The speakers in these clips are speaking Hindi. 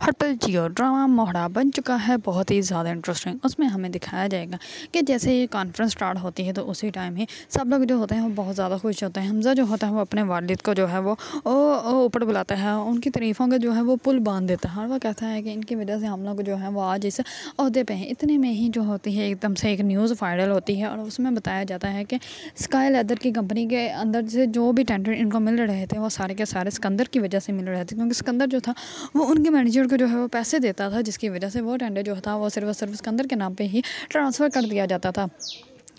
हर पल जियो ड्रामा मोहरा बन चुका है बहुत ही ज़्यादा इंटरेस्टिंग। उसमें हमें दिखाया जाएगा कि जैसे ये कॉन्फ्रेंस स्टार्ट होती है तो उसी टाइम ही सब लोग जो होते हैं वो बहुत ज़्यादा खुश होते हैं। हमज़ा जो होता है वो अपने वालिद को जो है वो ऊपर बुलाता है, उनकी तारीफ़ों का जो है वो पुल बांध देता है और वह कहता है कि इनकी वजह से हम लोग जो है वो आज इस ओहदे पे हैं। इतने में ही जो होती है एकदम से एक न्यूज़ वायरल होती है और उसमें बताया जाता है कि स्काई लेदर की कंपनी के अंदर से जो भी टेंडर इनको मिल रहे थे वो सारे के सारे सिकंदर की वजह से मिल रहे थे, क्योंकि सिकंदर जो था वो उनके मैनेजर को जो है वो पैसे देता था, जिसकी वजह से वो टेंडर जो था वो सिर्फ और सिर्फ सिकंदर के नाम पे ही ट्रांसफ़र कर दिया जाता था।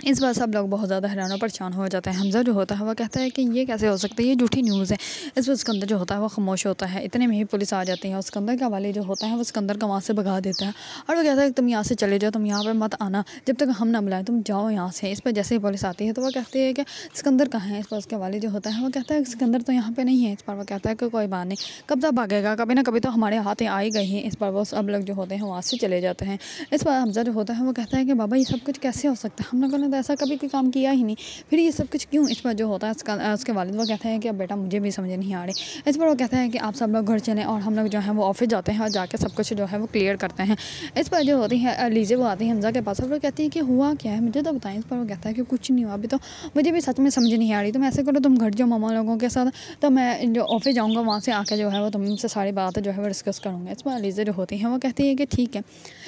इस बार सब लोग बहुत ज़्यादा हैरान और परेशान हो जाते हैं। हमज़ा जो होता है वो कहता है कि ये कैसे हो सकता है, ये झूठी न्यूज़ है। इस पर सिकंदर जो होता है वो खामोश होता है। इतने में ही पुलिस आ जाती है और सिकंदर का वाली जो होता है वो सिकंदर को वहाँ से भगा देता है और वो कहता है कि तुम यहाँ से चले जाओ, तुम यहाँ पर मत आना जब तक हम ना बुलाएं, तुम जाओ यहाँ से। इस पर जैसे ही पुलिस आती है तो वह कहती है कि सिकंदर कहाँ है। इस पर उसके वाली जो होता है वो कहता है कि सिकंदर तो यहाँ पर नहीं है। इस पर वो कहता है कि कोई बात नहीं, कब तक भागेगा, कभी ना कभी तो हमारे हाथ आ ही गई हैं। इस पर वो सब लोग जो होते हैं वहाँ से चले जाते हैं। इस पर हमज़ा जो होता है वो कहता है कि बाबा ये सब कुछ कैसे हो सकता है, हम लोगों ने तो ऐसा कभी कोई काम किया ही नहीं, फिर ये सब कुछ क्यों। इस पर जो होता है उसके वालिद वो कहते हैं कि अब बेटा मुझे भी समझ नहीं आ रही। इस पर वो कहता है कि आप सब लोग घर चलें और हम लोग जो है वो ऑफिस जाते हैं और जाके सब कुछ जो है वो क्लियर करते हैं। इस पर जो होती है लीजे वो आती है हमज़ा के पास और वो कहती है कि हुआ क्या है मुझे तो बताएं। इस पर वो कहता है कि कुछ नहीं हुआ, अभी तो मुझे भी सच में समझ नहीं आ रही। तुम ऐसे करो, तुम घर जाओ मामा लोगों के साथ, तो मैं जो ऑफिस जाऊँगा वहाँ से आके जो है वो तुमसे सारी बातें जो है वो डिस्कस करूँगा। इस पर लीजे जो होती हैं वो कहती है कि ठीक है।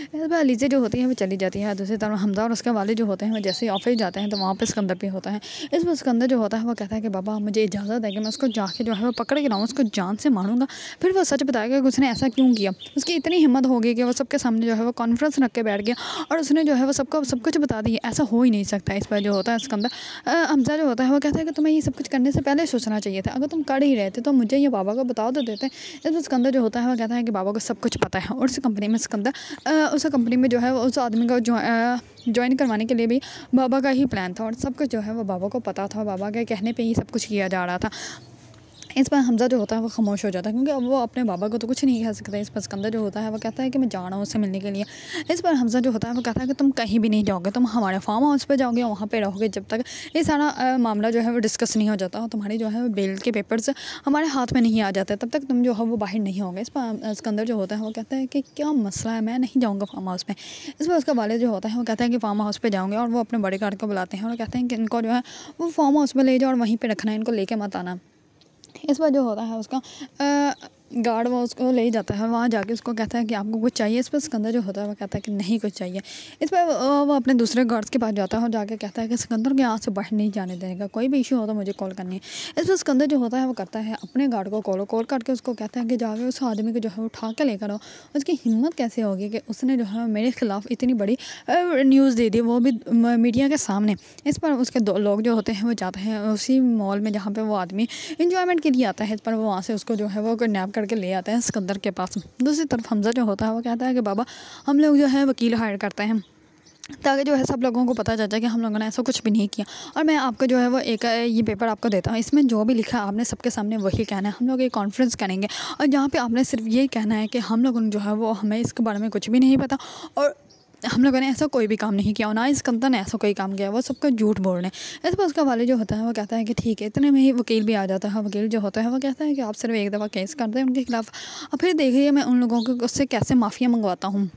इस पर लीजे जो होती है वो चली जाती है। दूसरी तरफ हमज़ा और उसके वालिद जो होते हैं वो जैसे ही ऑफिस जाते हैं तो वहाँ पर सिकंदर भी होता है। इस पर सिकंदर जो होता है वो कहता है कि बाबा मुझे इजाज़त है कि मैं उसको जाके जो है वो पकड़ के लाऊँ, उसको जान से मारूंगा। फिर वो सच बताएगा कि उसने ऐसा क्यों किया। उसकी इतनी हिम्मत होगी कि वो सबके सामने जो है वो कॉन्फ्रेंस रख के बैठ गया और उसने जो है वो सबको सब कुछ बता दिया। ऐसा हो ही नहीं सकता। इस पर जो होता है सिकंदर हमज़ा जो होता है वो कहता है कि तुम्हें ये सब कुछ करने से पहले सोचना चाहिए था, अगर तुम कर ही रहे थे तो मुझे ये बाबा को बता तो देते। इस पर सिकंदर जो होता है वो कहता है कि बाबा को सब कुछ पता है और उस कंपनी में सिकंदर उस कंपनी में जो है उस आदमी को ज्वाइन करवाने के लिए भी बाबा का ही प्लान था और सब कुछ जो है वो बाबा को पता था, बाबा के कहने पे ही सब कुछ किया जा रहा था। इस पर हमज़ा जो होता है वो खामोश हो जाता है, क्योंकि अब वो अपने बाबा को तो कुछ नहीं कह सकता। इस पर सिकंदर जो होता है वो कहता है कि मैं जा रहा हूँ उससे मिलने के लिए। इस पर हमज़ा जो होता है वो कहता है कि तुम कहीं भी नहीं जाओगे, तुम हमारे फार्म हाउस पे जाओगे, वहाँ पे रहोगे जब तक ये सारा मामला जो है वो डिस्कस नहीं हो जाता और तुम्हारी जो है बेल के पेपर्स हमारे हाथ में नहीं आ जाते, तब तक तुम जो है वो बाहर नहीं होगे। इस पर सिकंदर जो होता है वो कहता है कि क्या मसला है, मैं नहीं जाऊँगा फार्म हाउस में। इस पर उसका वालिद जो होता है वो कहता है कि फार्म हाउस पर जाऊँगे और वो अपने बड़े गार्ड को बुलाते हैं और कहते हैं कि इनको जो है वो फार्म हाउस में ले जाओ और वहीं पर रखना है, इनको लेके मत आना। इस पर जो होता है उसका गार्ड वो उसको ले जाता है, वहाँ जाके उसको कहता है कि आपको कुछ चाहिए। इस पर सिकंदर जो होता है वो कहता है कि नहीं कुछ चाहिए। इस पर वो अपने दूसरे गार्ड्स के पास जाता है और जाके कहता है कि सिकंदर के यहाँ से बाहर नहीं जाने देगा, कोई भी इशू हो तो मुझे कॉल करनी है। इस पर सिकंदर जो होता है वो करता है अपने गार्ड को कॉल करके उसको कहता है कि जाके उस आदमी को जो है उठा के लेकर आओ। उसकी हिम्मत कैसे होगी कि उसने जो है मेरे खिलाफ इतनी बड़ी न्यूज़ दे दी, वो भी मीडिया के सामने। इस पर उसके दो लोग जो होते हैं वो जाते हैं उसी मॉल में जहाँ पर वो आदमी इंजॉयमेंट के लिए आता है। इस पर वो वहाँ से उसको जो है वो किडनैप करके ले आते हैं सिकंदर के पास। दूसरी तरफ हमज़ा जो होता है वो कहता है कि बाबा हम लोग जो है वकील हायर करते हैं ताकि जो है सब लोगों को पता चल जाए कि हम लोगों ने ऐसा कुछ भी नहीं किया। और मैं आपको जो है वो एक ये पेपर आपको देता हूँ, इसमें जो भी लिखा है आपने सबके सामने वही कहना है। हम लोग एक कॉन्फ्रेंस करेंगे और जहाँ पे आपने सिर्फ ये कहना है कि हम लोगों ने जो है वो हमें इसके बारे में कुछ भी नहीं पता और हम लोगों ने ऐसा कोई भी काम नहीं किया और ना सिकंदर ने ऐसा कोई काम किया, वो सबको झूठ बोल रहे हैं। इस पर उसका वालिद जो होता है वो कहता है कि ठीक है। इतने में ही वकील भी आ जाता है। वकील जो होता है वो कहता है कि आप सिर्फ एक दफ़ा केस कर दें उनके खिलाफ और फिर देखिए मैं उन लोगों को उससे कैसे माफ़िया मंगवाता हूँ।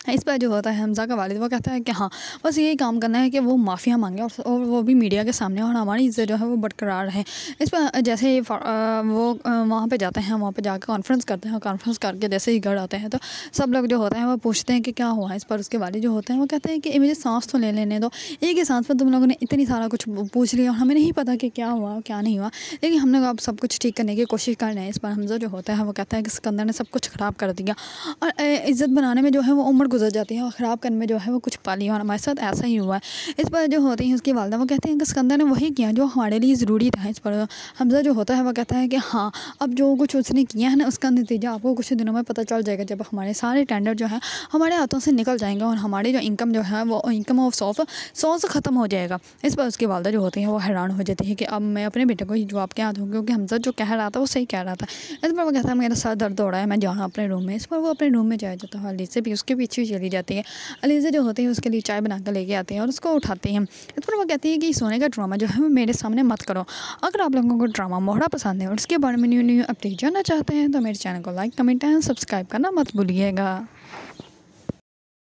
इस पर जो होता है हमज़ा का वालिद वो कहता है कि हाँ बस यही काम करना है कि वो माफ़िया मांगे और वो भी मीडिया के सामने और हमारी इज़्ज़त जो है वो बरकरार रहे। इस पर जैसे ही वो वहाँ पे जाते हैं, वहाँ पे जाकर कॉन्फ्रेंस करते हैं। कॉन्फ्रेंस करके जैसे ही घर आते हैं तो सब लोग जो होते हैं वो पूछते हैं कि क्या हुआ। इस पर उसके वालिद जो होते हैं वो कहते हैं कि मुझे सांस तो ले लेने दो, एक ही सांस पर तुम लोगों ने इतनी सारा कुछ पूछ लिया और हमें नहीं पता कि क्या हुआ क्या नहीं हुआ, लेकिन हम लोग अब सब कुछ ठीक करने की कोशिश कर रहे हैं। इस पर हमज़ा जो होता है वो कहता है कि सिकंदर ने सब कुछ ख़राब कर दिया और इज़्ज़त बनाने में जो है वो उम्र गुजर जाती है और ख़राब करने में जो है वो कुछ पा लिया और हमारे साथ ऐसा ही हुआ है। इस पर जो होती है उसकी वालदा वो कहते हैं कि सिकंदर ने वही किया जो हमारे लिए ज़रूरी था। इस पर हमज़ा जो होता है वो कहता है कि हाँ अब जो कुछ उसने किया है ना उसका नतीजा आपको कुछ दिनों में पता चल जाएगा, जब हमारे सारे टेंडर जो है हमारे हाथों से निकल जाएंगे और हमारी जो इनकम जो है वो इनकम ऑफ सौ से ख़त्म हो जाएगा। इस पर उसकी वालदा जो होती है वो हैरान हो जाती है कि अब मैं अपने बेटे को ही जवाब क्या दूँ, क्योंकि हमज़ा जो कह रहा था वो सही कह रहा था। इस पर वो कहता है मेरा सर दर्द हो रहा है, मैं जाना अपने रूम में। इस पर वो अपने रूम में जाया जाता है। लीज़े भी उसके पीछे खुशी चली जाती है। अलीज़ा जो होती है उसके लिए चाय बना कर लेके आती है और उसको उठाती हैं। इस पर वो कहती है कि सोने का ड्रामा जो है वो मेरे सामने मत करो। अगर आप लोगों को ड्रामा मोहरा पसंद है और उसके बारे में न्यू न्यू अपडेट जानना चाहते हैं तो मेरे चैनल को लाइक, कमेंट एंड सब्सक्राइब करना मत भूलिएगा।